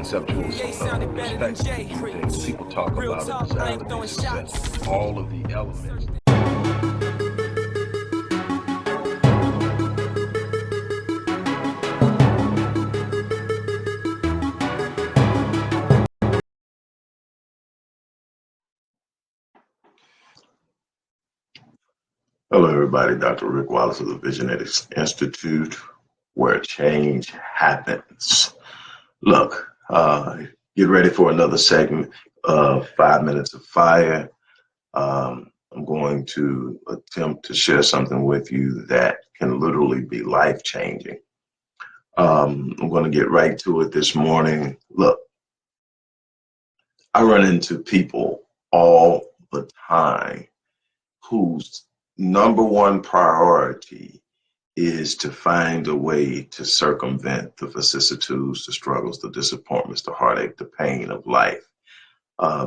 conceptual perspective. Things people talk about a desire to be successful. All of the elements. Hello, everybody. Dr. Rick Wallace of the Visionetics Institute, where change happens. Look, get ready for another segment of 5 Minutes of Fire. I'm going to attempt to share something with you that can literally be life-changing. I'm going to get right to it this morning. Look, I run into people all the time whose number one priority is to find a way to circumvent the vicissitudes, the struggles, the disappointments, the heartache, the pain of life.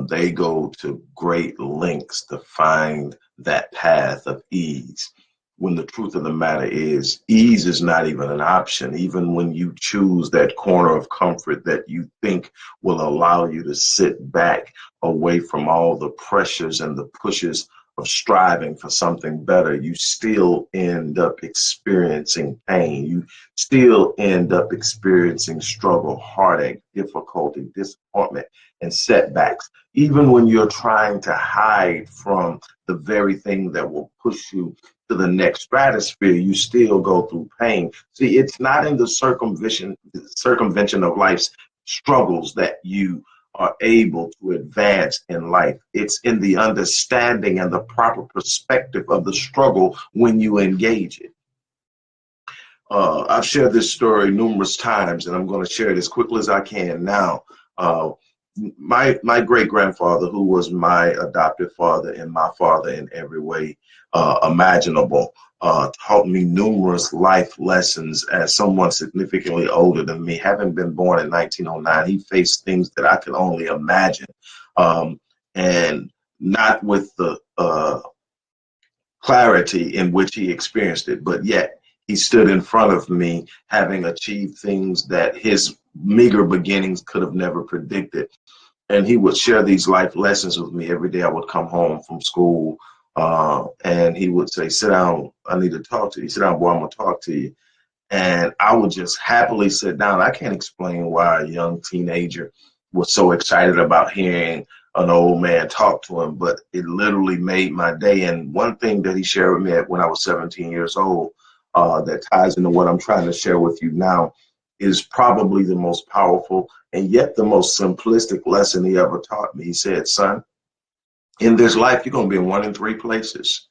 They go to great lengths to find that path of ease, when the truth of the matter is ease is not even an option. Even when you choose that corner of comfort that you think will allow you to sit back away from all the pressures and the pushes of striving for something better, you still end up experiencing pain. You still end up experiencing struggle, heartache, difficulty, disappointment, and setbacks. Even when you're trying to hide from the very thing that will push you to the next stratosphere, you still go through pain. See, it's not in the circumvention of life's struggles that you are able to advance in life. It's in the understanding and the proper perspective of the struggle when you engage it. I've shared this story numerous times, and I'm going to share it as quickly as I can now. My great-grandfather, who was my adopted father and my father in every way imaginable, taught me numerous life lessons as someone significantly older than me. Having been born in 1909, he faced things that I could only imagine, and not with the clarity in which he experienced it, but yet he stood in front of me, having achieved things that his meager beginnings could have never predicted. And he would share these life lessons with me every day. I would come home from school, and he would say, "Sit down, I need to talk to you. Sit down, boy, I'm going to talk to you." And I would just happily sit down. I can't explain why a young teenager was so excited about hearing an old man talk to him, but it literally made my day. And one thing that he shared with me when I was 17 years old, that ties into what I'm trying to share with you now, is probably the most powerful and yet the most simplistic lesson he ever taught me. He said, "Son, in this life, you're going to be in one in three places."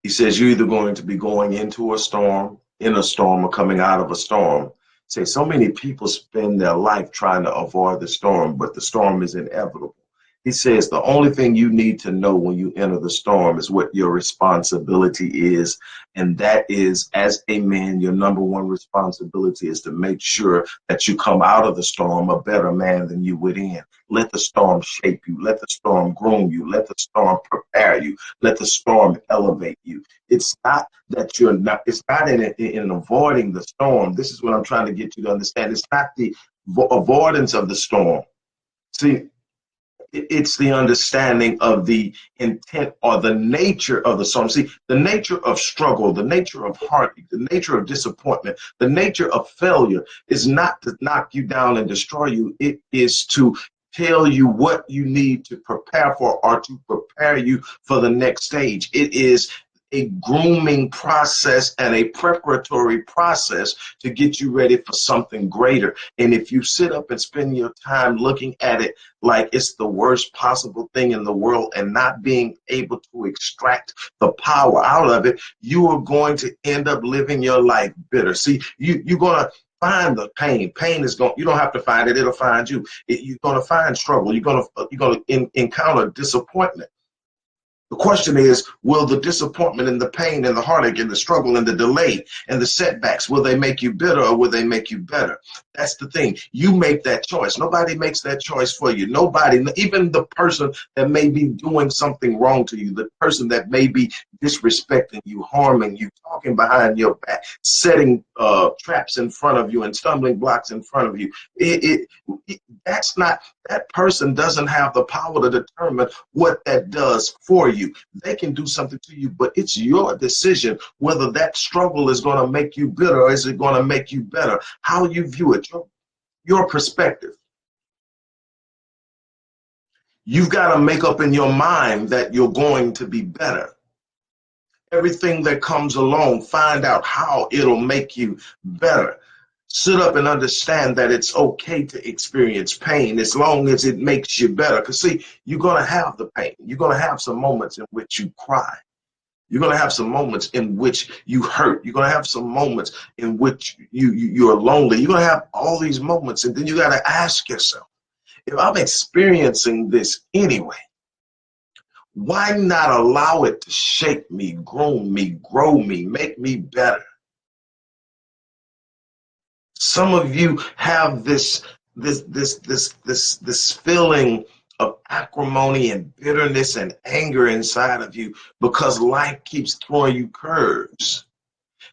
He says, "You're either going to be going into a storm, in a storm, or coming out of a storm." Say, so many people spend their life trying to avoid the storm, but the storm is inevitable. He says the only thing you need to know when you enter the storm is what your responsibility is. And that is, as a man, your number one responsibility is to make sure that you come out of the storm a better man than you went in. Let the storm shape you. Let the storm groom you. Let the storm prepare you. Let the storm elevate you. It's not that it's not in avoiding the storm. This is what I'm trying to get you to understand. It's not the avoidance of the storm. See, it's the understanding of the intent or the nature of the storm. See, the nature of struggle, the nature of heartache, the nature of disappointment, the nature of failure is not to knock you down and destroy you. It is to tell you what you need to prepare for, or to prepare you for the next stage. It is a grooming process and a preparatory process to get you ready for something greater. And if you sit up and spend your time looking at it like it's the worst possible thing in the world and not being able to extract the power out of it, you are going to end up living your life bitter. See, you're going to find the pain. Pain is going. You don't have to find it; it'll find you. You're going to find struggle. You're going to encounter disappointment. The question is, will the disappointment and the pain and the heartache and the struggle and the delay and the setbacks, will they make you bitter or will they make you better? That's the thing. You make that choice. Nobody makes that choice for you. Nobody, even the person that may be doing something wrong to you, the person that may be disrespecting you, harming you, talking behind your back, setting traps in front of you and stumbling blocks in front of you. That's not, that person doesn't have the power to determine what that does for you. They can do something to you, but it's your decision whether that struggle is going to make you bitter or is it going to make you better. How you view it, your perspective. You've got to make up in your mind that you're going to be better. Everything that comes along, find out how it'll make you better. Sit up and understand that it's okay to experience pain as long as it makes you better. Because see, you're going to have the pain. You're going to have some moments in which you cry. You're going to have some moments in which you hurt. You're going to have some moments in which you're lonely. You're going to have all these moments. And then you got to ask yourself, if I'm experiencing this anyway, why not allow it to shape me, groom me, grow me, make me better? Some of you have this feeling of acrimony and bitterness and anger inside of you because life keeps throwing you curves.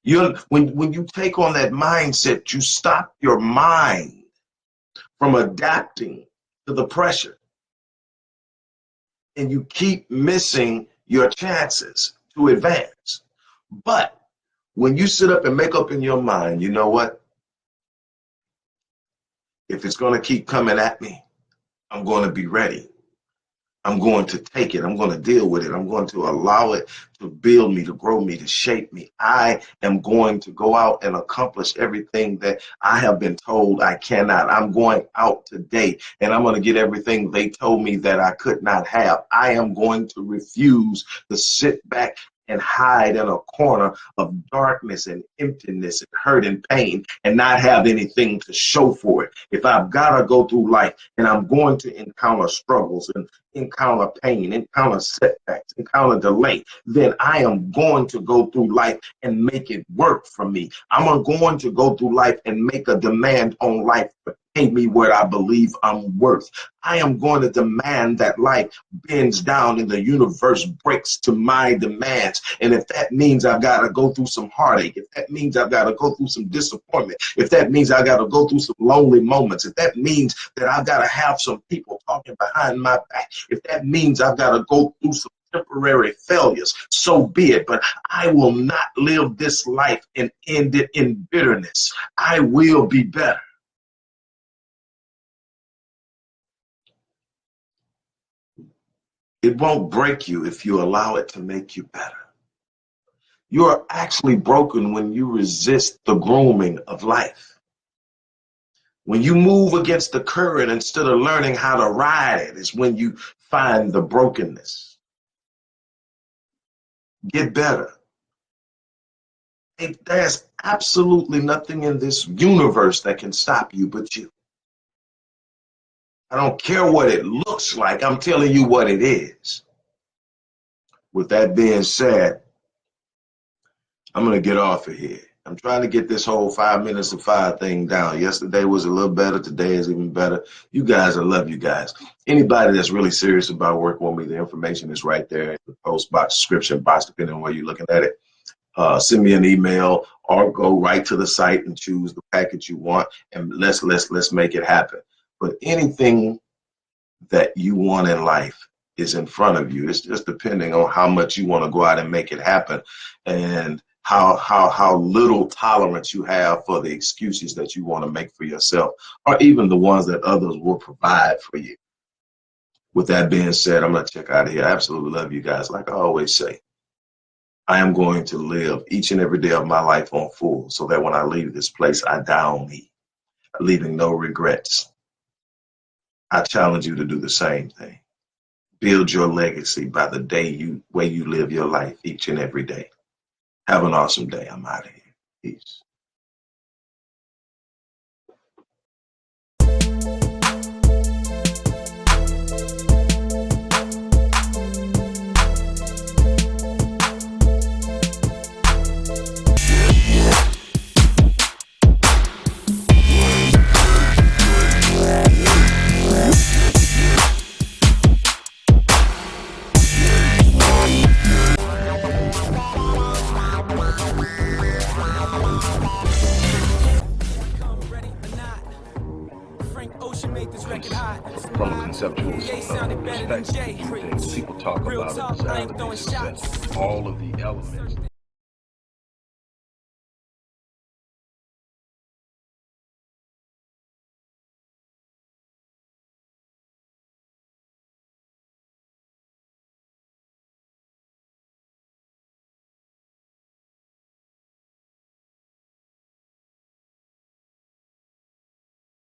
When you take on that mindset, you stop your mind from adapting to the pressure, and you keep missing your chances to advance. But when you sit up and make up in your mind, you know what? If it's going to keep coming at me, I'm going to be ready. I'm going to take it. I'm going to deal with it. I'm going to allow it to build me, to grow me, to shape me. I am going to go out and accomplish everything that I have been told I cannot. I'm going out today and I'm going to get everything they told me that I could not have. I am going to refuse to sit back and hide in a corner of darkness and emptiness and hurt and pain and not have anything to show for it. If I've got to go through life and I'm going to encounter struggles and encounter pain, encounter setbacks, encounter delay, then I am going to go through life and make it work for me. I'm going to go through life and make a demand on life to pay me what I believe I'm worth. I am going to demand that life bends down and the universe breaks to my demands. And if that means I've got to go through some heartache, if that means I've got to go through some disappointment, if that means I got to go through some lonely moments, if that means that I've got to have some people talking behind my back, if that means I've got to go through some temporary failures, so be it. But I will not live this life and end it in bitterness. I will be better. It won't break you if you allow it to make you better. You are actually broken when you resist the grooming of life. When you move against the current instead of learning how to ride it is when you find the brokenness. Get better. There's absolutely nothing in this universe that can stop you but you. I don't care what it looks like. I'm telling you what it is. With that being said, I'm going to get off of here. I'm trying to get this whole 5 minutes of fire thing down. Yesterday was a little better. Today is even better. You guys, I love you guys. Anybody that's really serious about working with me, the information is right there in the post box, description box, depending on where you're looking at it. Send me an email or go right to the site and choose the package you want, and let's make it happen. But anything that you want in life is in front of you. It's just depending on how much you want to go out and make it happen, and how little tolerance you have for the excuses that you want to make for yourself, or even the ones that others will provide for you. With that being said, I'm going to check out of here. I absolutely love you guys. Like I always say, I am going to live each and every day of my life on full so that when I leave this place, I die on me, leaving no regrets. I challenge you to do the same thing. Build your legacy by the way you live your life each and every day. Have an awesome day. I'm out of here. Peace. expect things. People talk about it as element success. All of the elements